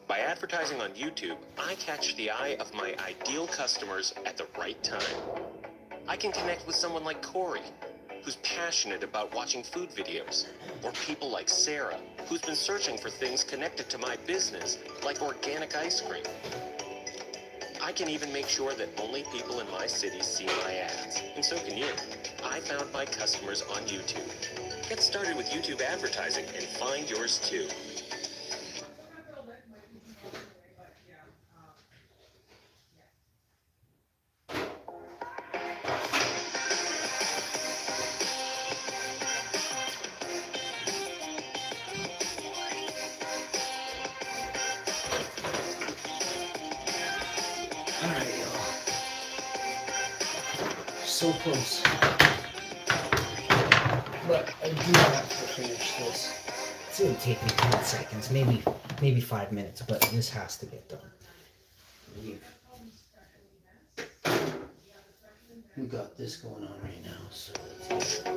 By advertising on YouTube, I catch the eye of my ideal customers at the right time. I can connect with someone like Corey, who's passionate about watching food videos, or people like Sarah, who's been searching for things connected to my business, like organic ice cream. I can even make sure that only people in my city see my ads, and so can you. I found my customers on YouTube. Get started with YouTube advertising and find yours too. Alright, y'all. So close. But I do have to finish this. It's gonna take me 10 seconds, maybe 5 minutes, but this has to get done. We got this going on right now, so let's get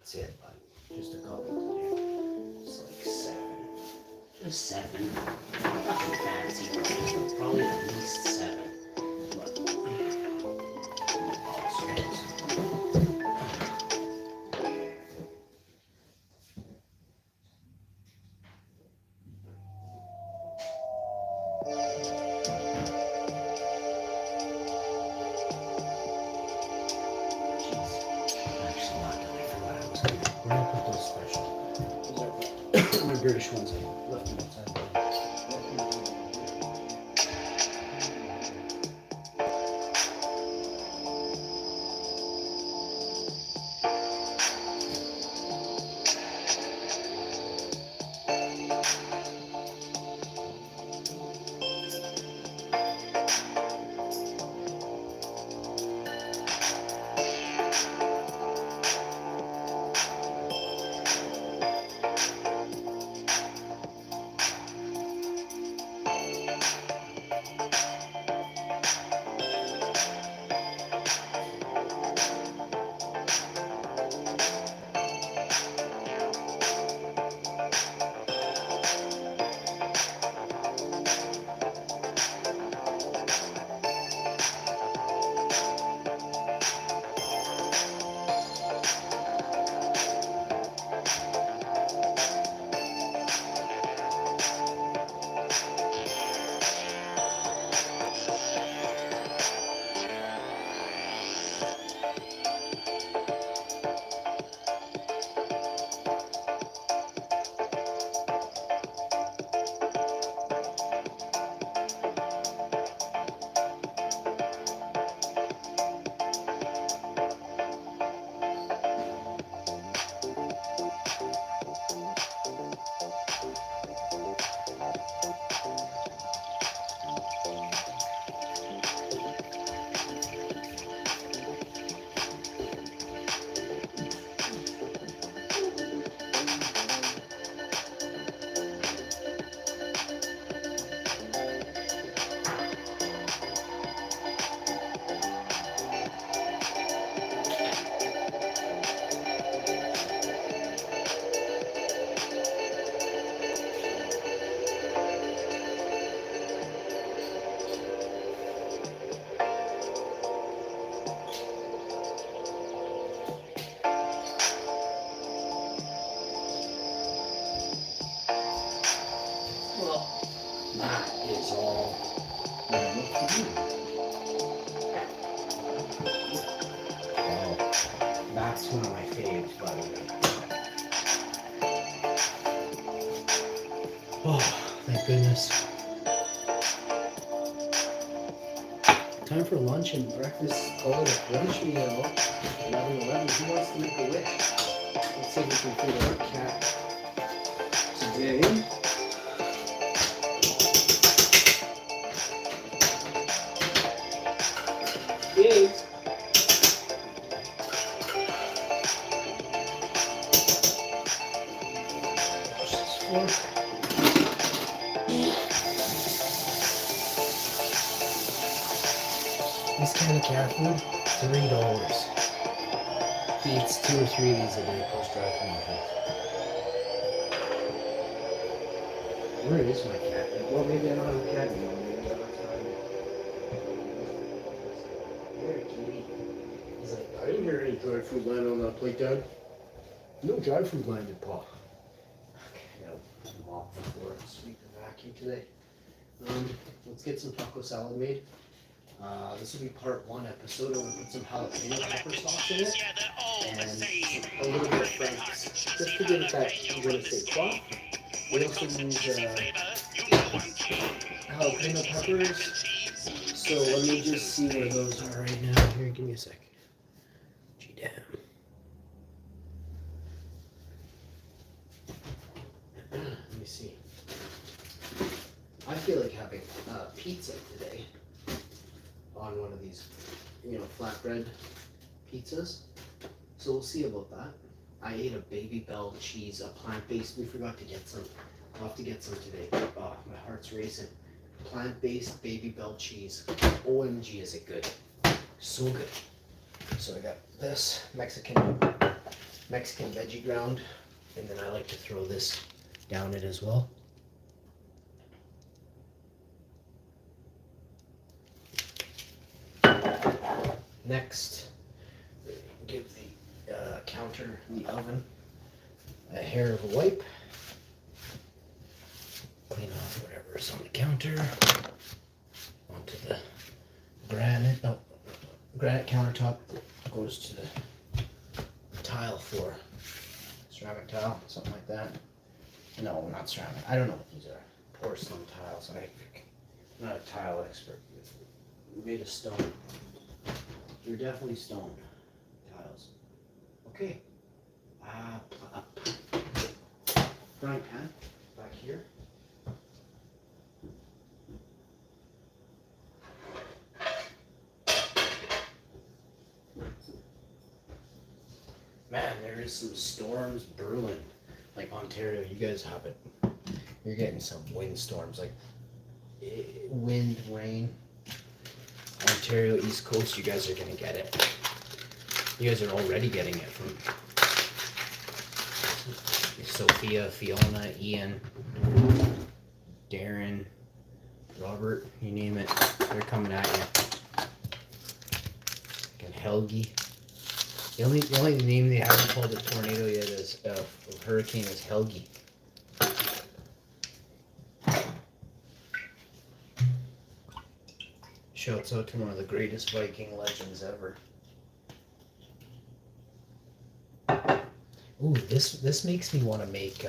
that's it, but just a couple to do. It's like 7. Just 7. Nothing fancy, but probably at least 7. But British ones I left them outside. Well, that is all I look to do. Wow, that's one of my faves, by the way. Oh, thank goodness. Time for lunch and breakfast. Call it a lunch meal. 11:11. Who wants to make a wish? Let's see if we can figure out cat today. Eggs. This kind of cat food, $3. Eats 2 or 3 of these a day post dry cleaning. Where is my cat? Well, maybe I don't have a cat anymore. Maybe I'm not time. Where, kitty? He's like, I didn't hear any dry food land on that plate, Dad. No dry food landed, Pa. Okay, I gotta mop the floor and sweep the vacuum today. Let's get some taco salad made. This will be part 1 episode. I'm gonna put some jalapeno pepper sauce in it and a little bit of Frank's, just to give it that, I'm gonna say pop. We also use jalapeno peppers. So let me just see where those are right now. Here, give me a sec. Gee, damn. Let me see. I feel like having pizza today on one of these, flatbread pizzas. So we'll see about that. I ate a Baby Bell cheese, a plant-based. We forgot to get some. I'll have to get some today. Oh, my heart's racing. Plant-based Baby Bell cheese. OMG, is it good? So good. So I got this Mexican Mexican veggie ground, and then I like to throw this down it as well. Next, give the counter, the oven, a hair of a wipe. Clean off whatever's on the counter onto the granite. No, granite countertop goes to the tile floor, ceramic tile, something like that. No, not ceramic. I don't know what these are. Porcelain tiles. I'm not a tile expert. Made of stone. They're definitely stone tiles. Okay. Frying pan back here. Man, there is some storms brewing. Like Ontario, you guys have it. You're getting some wind storms, like wind, rain. Ontario, East Coast, you guys are gonna get it. You guys are already getting it from Sophia, Fiona, Ian, Darren, Robert, you name it. They're coming at you. And Helgi. The only name they haven't called a tornado yet is hurricane is Helgi. Shouts out to one of the greatest Viking legends ever. Ooh, this makes me want to make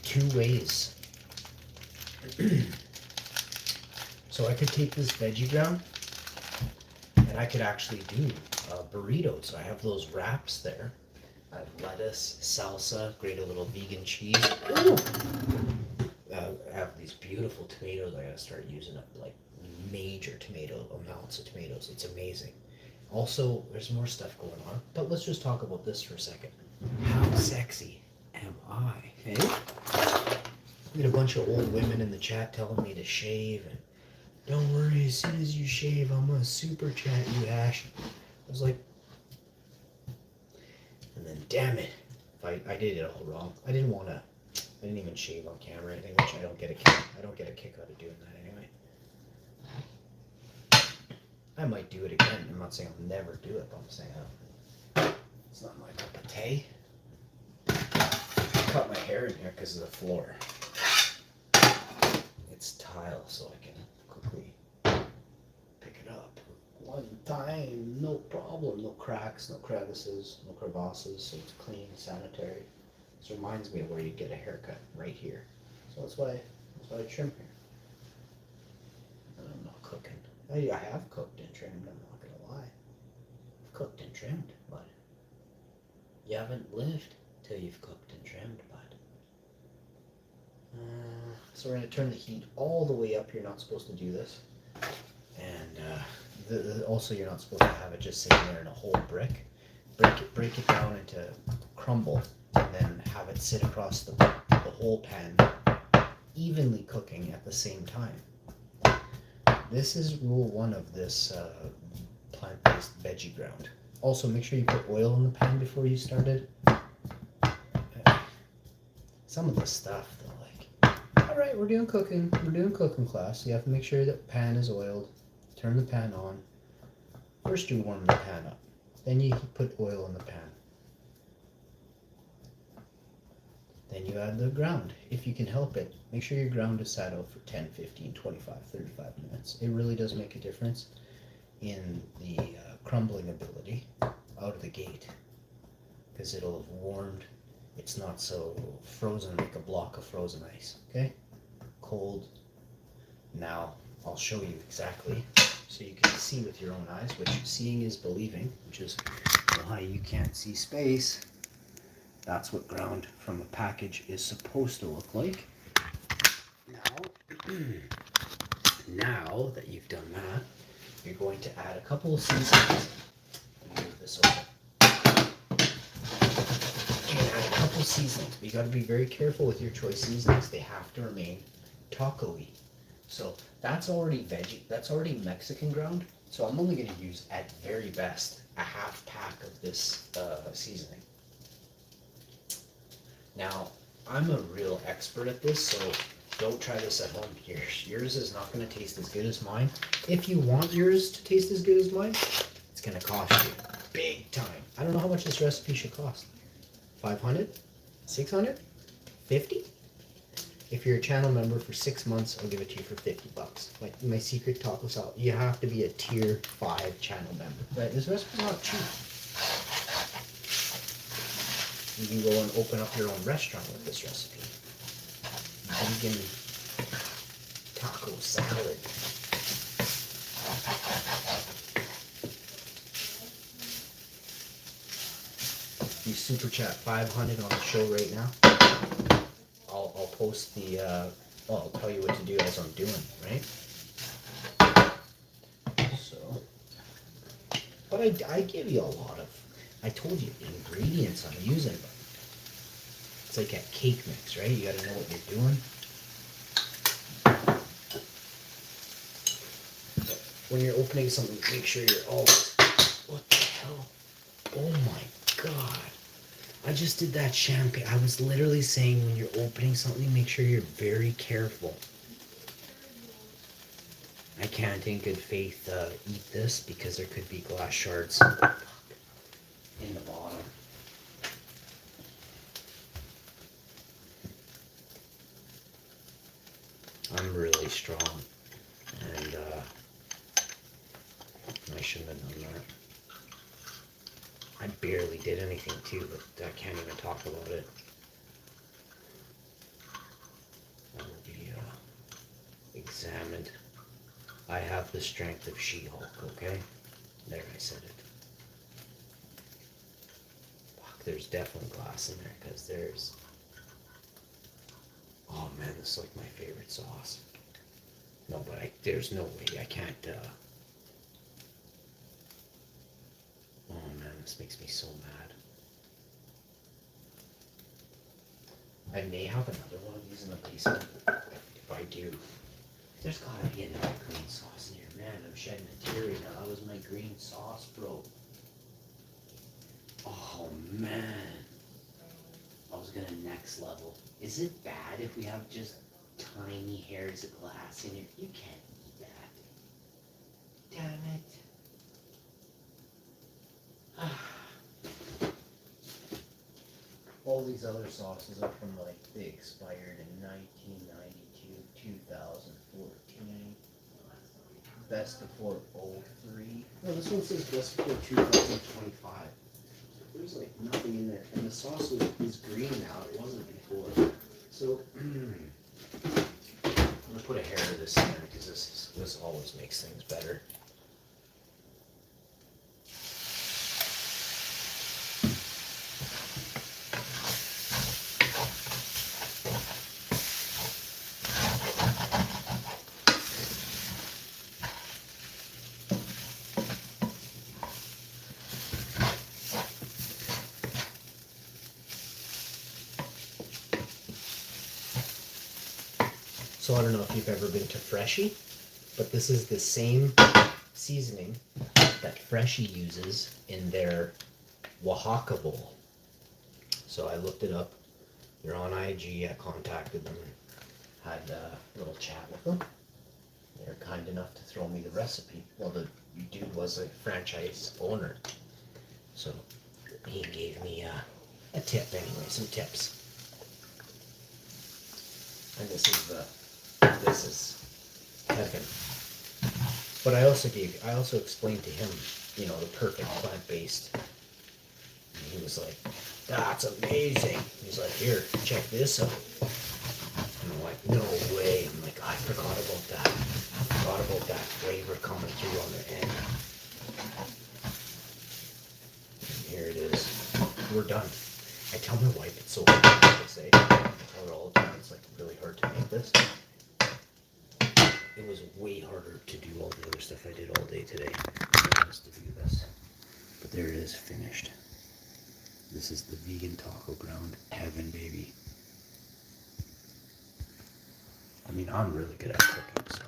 2 ways. So I could take this veggie ground and I could actually do burritos. So I have those wraps there. I have lettuce, salsa, grate a little vegan cheese. Ooh. I have these beautiful tomatoes. I gotta start using up like major tomato amounts of tomatoes. It's amazing. Also, there's more stuff going on, but let's just talk about this for a second. How sexy am I? Hey? I get a bunch of old women in the chat telling me to shave, and don't worry, as soon as you shave, I'm gonna super chat you, Ash. I was like, and then damn it, if I did it all wrong. I didn't even shave on camera or anything, which I don't get a kick out of doing that anyway. I might do it again. I'm not saying I'll never do it, but I'm saying it's not my cup of tea. I cut my hair in here because of the floor. It's tile, so I can quickly pick it up one time, no problem. No cracks, no crevices, no crevasses, so it's clean, sanitary. This reminds me of where you get a haircut, right here. So that's why I trim here. And I'm not cooking. I have cooked and trimmed, I'm not gonna lie. I've cooked and trimmed, but you haven't lived till you've cooked and trimmed, bud. So we're gonna turn the heat all the way up. You're not supposed to do this. And also you're not supposed to have it just sitting there in a whole brick. Break it down into crumble, and then have it sit across the whole pan, evenly cooking at the same time. This is rule 1 of this plant-based veggie ground. Also, make sure you put oil in the pan before you started. Some of this stuff, though, like, all right, we're doing cooking class. You have to make sure that pan is oiled. Turn the pan on. First, you warm the pan up. Then you put oil in the pan. Then you add the ground. If you can help it, make sure your ground is sat out for 10, 15, 25, 35 minutes. It really does make a difference in the crumbling ability out of the gate, because it'll have warmed. It's not so frozen like a block of frozen ice. Okay? Cold. Now I'll show you exactly so you can see with your own eyes, which seeing is believing, which is why you can't see space. That's what ground from a package is supposed to look like. Now that you've done that, you're going to add a couple of seasonings. Let me move this over. You're going to add a couple of seasonings, but you got to be very careful with your choice seasonings. They have to remain taco-y. So that's already veggie. That's already Mexican ground. So I'm only going to use, at very best, a half pack of this seasoning. Now, I'm a real expert at this, so don't try this at home. Yours is not gonna taste as good as mine. If you want yours to taste as good as mine, it's gonna cost you big time. I don't know how much this recipe should cost. 500? 600? 50? If you're a channel member for 6 months, I'll give it to you for $50. Like my secret taco salad, you have to be a tier 5 channel member. Right? This recipe's not cheap. You can go and open up your own restaurant with this recipe. Vegan taco salad. You super chat 500 on the show right now. I'll post the, I'll tell you what to do as I'm doing, right? So, but I give you a lot of, I told you the ingredients I'm using. It's like a cake mix, right? You gotta know what you're doing. When you're opening something, make sure you're always, what the hell? Oh my God. I just did that champagne. I was literally saying when you're opening something, make sure you're very careful. I can't in good faith eat this because there could be glass shards in the bottom. I'm really strong, and I shouldn't have done that. I barely did anything too, but I can't even talk about it. That will be examined. I have the strength of She-Hulk, okay? There, I said it. Fuck, there's definitely glass in there, because there's... Oh man, this is like my favorite sauce. No, but there's no way I can't, Oh man, this makes me so mad. I may have another one of these in the basement. If I do, there's gotta be another green sauce in here. Man, I'm shedding a tear right now. That was my green sauce, bro. Oh man. I was gonna next level. Is it bad if we have just tiny hairs of glass in here? You can't eat that. Damn it. All these other sauces are from like they expired in 1992, 2014. Best before 03. No, this one says best before 2025. There's like nothing in there, and the sauce is green now. It wasn't before. So I'm gonna put a hair of this in there because this always makes things better. So I don't know if you've ever been to Freshie, but this is the same seasoning that Freshie uses in their Oaxaca bowl. So I looked it up. They're on IG. I contacted them and had a little chat with them. They were kind enough to throw me the recipe. Well, the dude was a franchise owner. So he gave me a tip anyway, some tips. And this is heaven. But I also explained to him, you know, the perfect plant-based. And he was like, that's amazing. He's like, here, check this out. And I'm like, no way. I'm like, I forgot about that. I forgot about that flavor coming through on the end. And here it is. We're done. I tell my wife it's so hard to say. I tell her all the time it's like really hard to make this. It was way harder to do all the other stuff I did all day today just to do this. But there it is, finished. This is the vegan taco ground heaven, baby. I mean, I'm really good at cooking, so.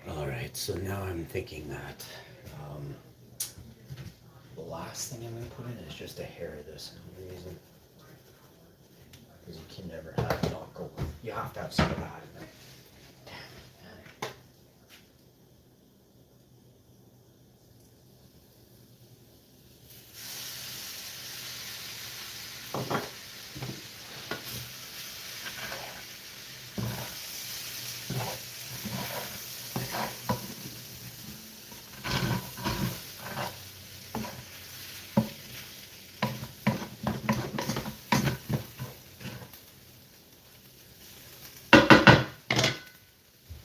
Alright, so now I'm thinking that last thing I'm going to put in is just a hair of this. No reason. Because you can never have it not go. You have to have some of that in there.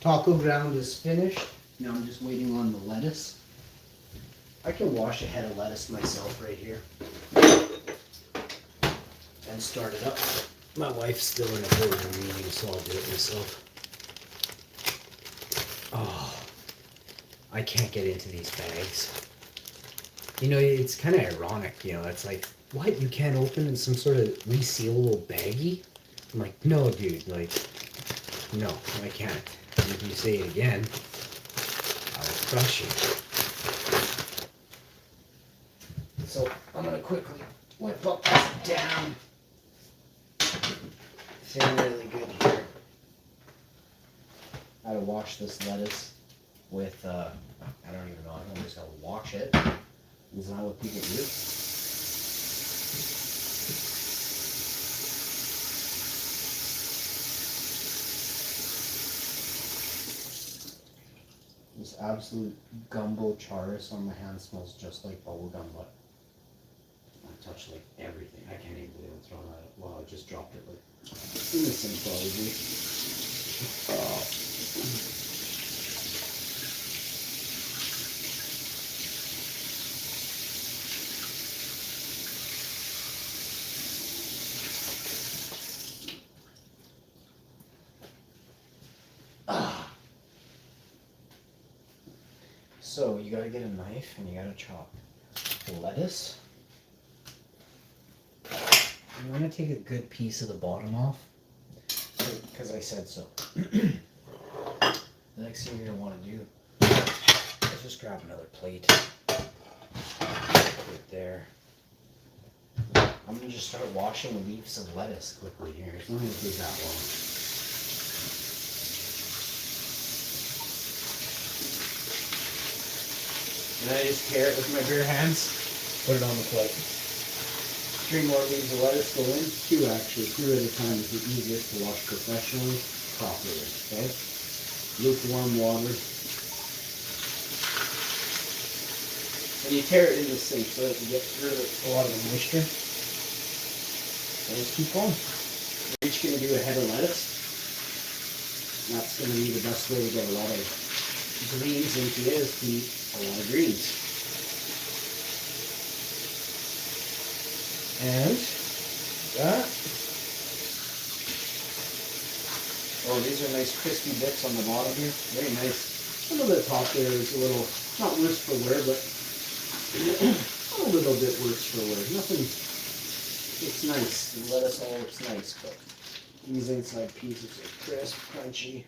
Taco ground is finished. Now I'm just waiting on the lettuce. I can wash a head of lettuce myself right here and start it up. My wife's still in a boardroom meeting, so I'll do it myself. Oh, I can't get into these bags. You know, it's kind of ironic, you know, it's like, what, you can't open in some sort of resealable baggie? I'm like, no, dude, like, no, I can't. And if you say it again, I'll crush you. So I'm gonna quickly whip up this down. Feeling really good here. I gotta wash this lettuce with, I don't even know, I'm just gonna wash it. Is that what people do? This absolute gumbo charis on my hand smells just like bubblegum, but I touched like everything. I can't even believe I'm throwing that up. Wow, I just dropped it like innocent probably. So you gotta get a knife and you gotta chop the lettuce. I'm gonna take a good piece of the bottom off because I said so. The next thing you're gonna want to do is just grab another plate. Put it there. I'm gonna just start washing the leaves of lettuce quickly here. It's not gonna take that long. And I just tear it with my bare hands, put it on the plate. 3 more leaves of lettuce go in. 2 actually. 2 at a time is the easiest to wash professionally, properly. Okay? Lukewarm water. And you tear it into the sink so that you get rid of a lot of the moisture. And just keep going. We're each going to do a head of lettuce. And that's going to be the best way to get a lot of greens into it, is to eat a lot of greens. And that. Oh, these are nice crispy bits on the bottom here. Very nice. Some of the top there is a little, not worse for wear, but a little bit worse for wear. Nothing, it's nice. The lettuce all looks nice, but these inside pieces are crisp, crunchy.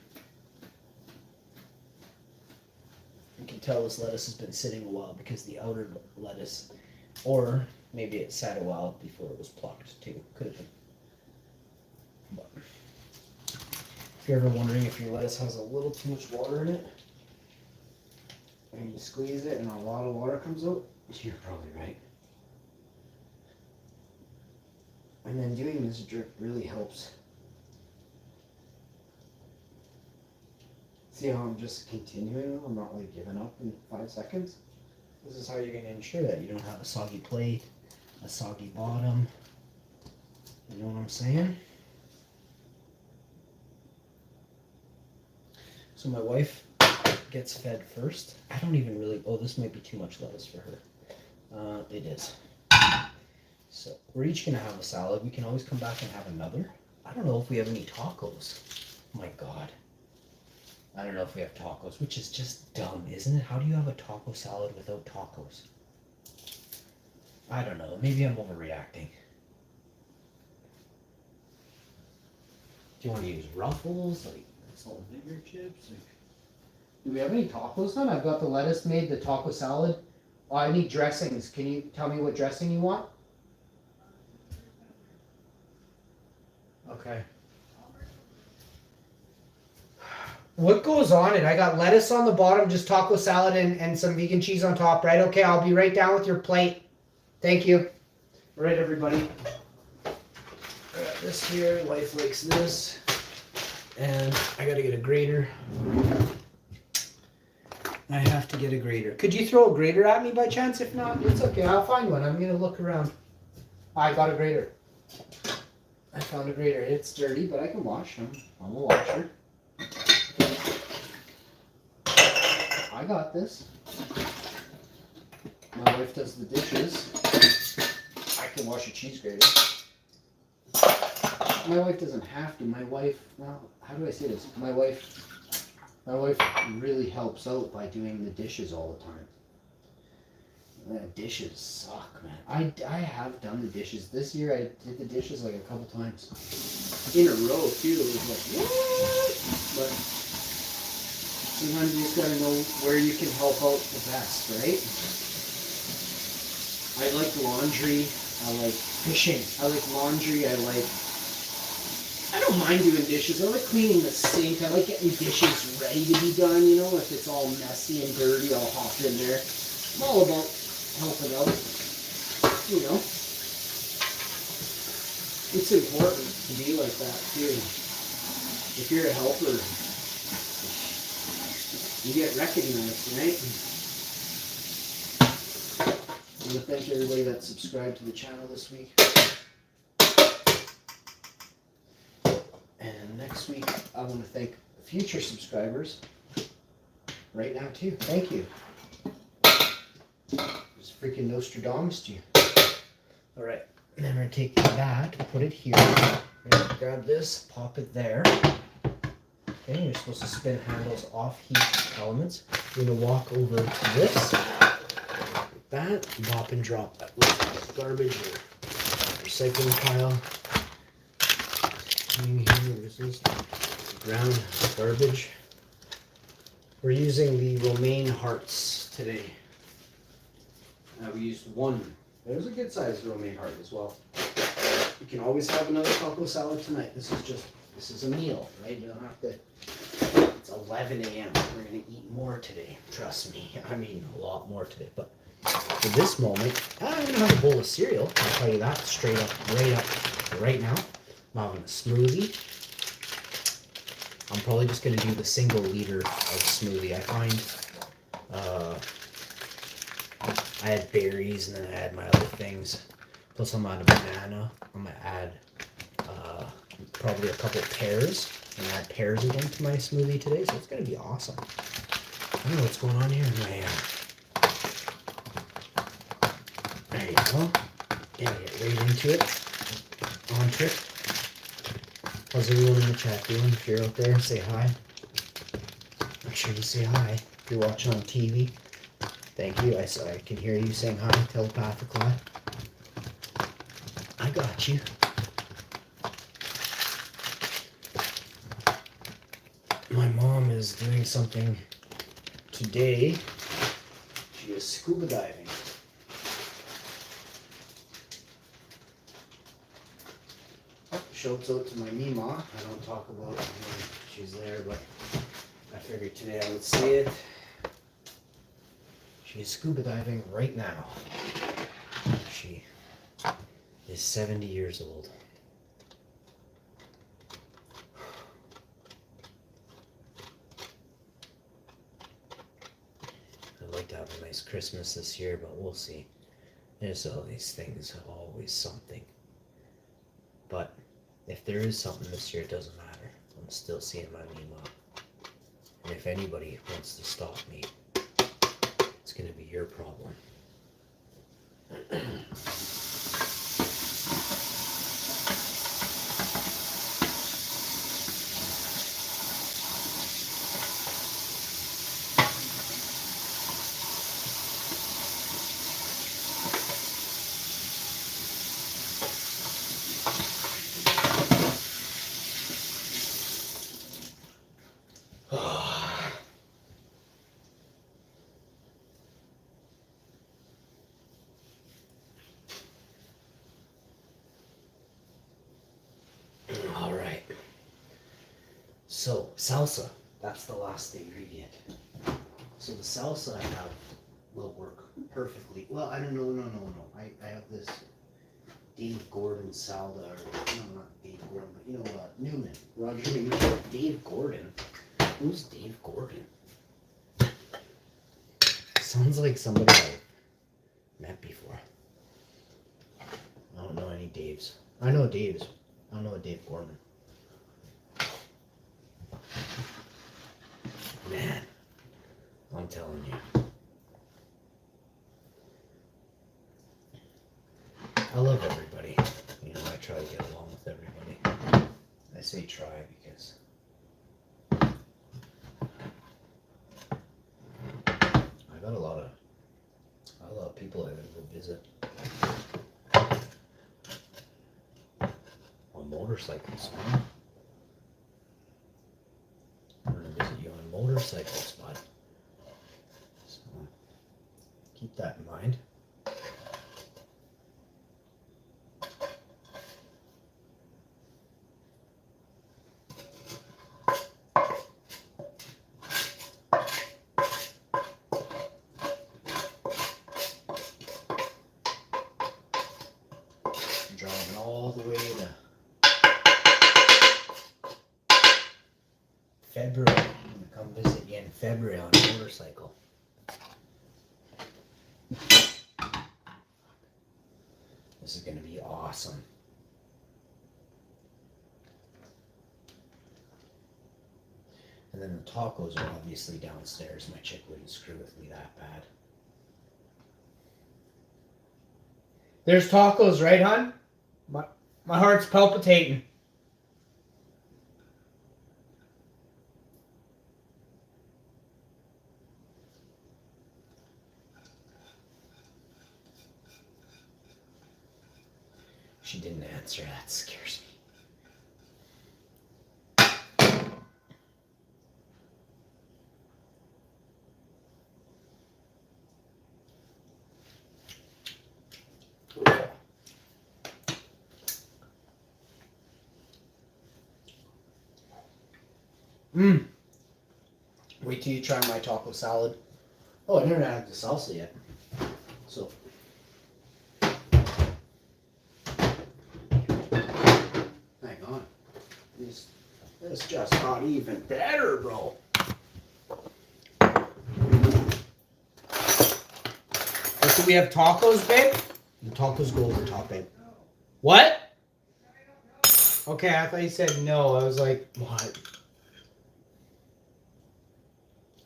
You can tell this lettuce has been sitting a while because the outer lettuce, or maybe it sat a while before it was plucked too. Could have been. But if you're ever wondering if your lettuce has a little too much water in it, and you squeeze it and a lot of water comes out, you're probably right. And then doing this drip really helps. See how I'm just continuing? I'm not like giving up in 5 seconds. This is how you're going to ensure that you don't have a soggy plate, a soggy bottom. You know what I'm saying? So my wife gets fed first. I don't even really, oh, this might be too much lettuce for her. It is. So we're each going to have a salad. We can always come back and have another. I don't know if we have any tacos. Oh my God. I don't know if we have tacos, which is just dumb, isn't it? How do you have a taco salad without tacos? I don't know. Maybe I'm overreacting. Do you want to use Ruffles, like salt and vinegar chips? Like, do we have any tacos then? I've got the lettuce made, the taco salad I need dressings. Can you tell me what dressing you want? Okay. What goes on it? I got lettuce on the bottom, just taco salad and some vegan cheese on top, right? Okay, I'll be right down with your plate. Thank you. All right, everybody. I got this here. Wife likes this. And I gotta get a grater. I have to get a grater. Could you throw a grater at me by chance? If not, it's okay. I'll find one. I'm gonna look around. I got a grater. I found a grater. It's dirty, but I can wash them. I'm a washer. I got this. My wife does the dishes. I can wash a cheese grater. My wife doesn't have to. My wife, well, how do I say this? My wife really helps out by doing the dishes all the time. Dishes suck, man. I have done the dishes. This year I did the dishes like a couple times. In a row, too. It was like, what? But sometimes you just gotta know where you can help out the best, right? I like laundry. I like fishing. I like laundry. I don't mind doing dishes. I like cleaning the sink. I like getting dishes ready to be done, you know. If it's all messy and dirty, I'll hop in there. I'm all about helping out, you know. It's important to be like that, too. If you're a helper, you get recognized, right? I want to thank everybody that subscribed to the channel this week. And next week, I want to thank future subscribers right now, too. Thank you. Just freaking Nostradamus to you. All right. And then we're going to take that, put it here. We're going to grab this, pop it there. Okay, you're supposed to spin handles off heat elements. We're going to walk over to this. Like that. Pop and drop that with garbage or recycling pile. Here, this is ground garbage. We're using the romaine hearts today. We used one. There's a good sized romaine heart as well. You can always have another taco salad tonight. This is a meal, right? You don't have to. It's 11 a.m. We're gonna eat more today. Trust me. I mean a lot more today. But for this moment, I'm gonna have a bowl of cereal. I'll tell you that straight up, right now. I'm having a smoothie. I'm probably just going to do the single liter of smoothie. I find I had berries and then I had my other things. Plus I'm out of banana. I'm going to add probably a couple pears and add pears again to my smoothie today. So it's going to be awesome. I don't know what's going on here in my there you go. Yeah, get right into it. On trip. How's everyone in the chat doing? If you're out there, say hi. Make sure you say hi. If you're watching on TV, thank you. I can hear you saying hi telepathically. I got you. My mom is doing something today. She is scuba diving. Shouts out to my Mima. I don't talk about when she's there, but I figured today I would say it. She's scuba diving right now. She is 70 years old. I'd like to have a nice Christmas this year, but we'll see. There's all these things, always something. But if there is something this year, it doesn't matter. I'm still seeing my Mima. And if anybody wants to stop me, it's going to be your problem. So, salsa. That's the last ingredient. So the salsa I have will work perfectly. Well, I don't know. No. I have this Dave Gordon salsa. No, not Dave Gordon, but you know what? Newman. Roger Newman. Dave Gordon. Who's Dave Gordon? Sounds like somebody I've met before. I don't know any Daves. I know Daves. I don't know a Dave Gordon. Man, I'm telling you. I love everybody. You know, I try to get along with everybody. I say try because I got a lot of people I gotta go visit. On motorcycles, man. I'm gonna visit you on motorcycles, bud. So keep that in mind. Driving all the way to February. I'm gonna come visit you in February on a motorcycle. This is gonna be awesome. And then the tacos are obviously downstairs. My chick wouldn't screw with me that bad. There's tacos, right, hon? My heart's palpitating. She didn't answer. That scares me. Wait till you try my taco salad. Oh, I never had the salsa yet. So. Hang on. This just got even better, bro. What, do we have tacos, babe? The tacos go over top, babe. What? Okay, I thought you said no. I was like, what?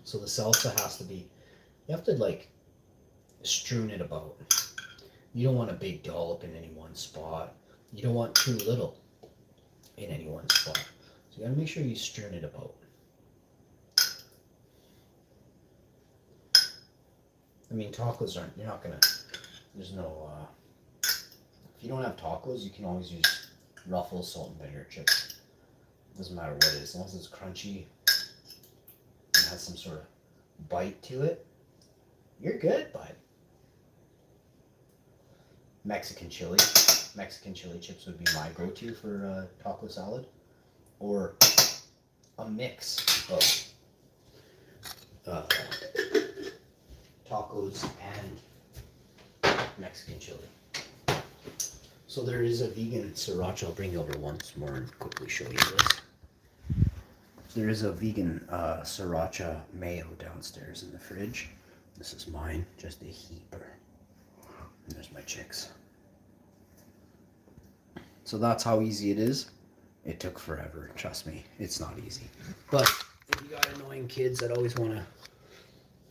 So the salsa has to be, you have to like strewn it about. You don't want a big dollop in any one spot. You don't want too little in any one spot. So you gotta make sure you strewn it about. I mean, tacos aren't, you're not gonna, there's no, if you don't have tacos, you can always use Ruffles salt and vinegar chips. Doesn't matter what it is, as long as it's crunchy and has some sort of bite to it, you're good, bud. Mexican chili chips would be my go-to for taco salad, or a mix of tacos and Mexican chili. So there is a vegan sriracha. I'll bring you over once more and quickly show you this. There is a vegan sriracha mayo downstairs in the fridge. This is mine, just a heaper. And there's my chicks. So that's how easy it is. It took forever, trust me. It's not easy. But if you got annoying kids that always want to,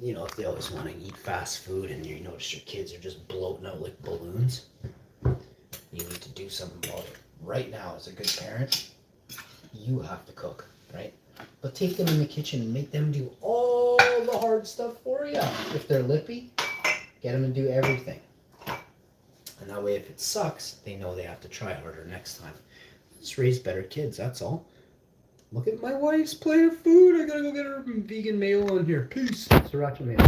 you know, if they always want to eat fast food and you notice your kids are just bloating out like balloons, you need to do something about it. Right now, as a good parent, you have to cook, right? But take them in the kitchen and make them do all the hard stuff for you. If they're lippy, get them to do everything. And that way, if it sucks, they know they have to try harder next time. Just raise better kids, that's all. Look at my wife's plate of food. I gotta go get her vegan mayo on here. Peace. Sriracha mayo.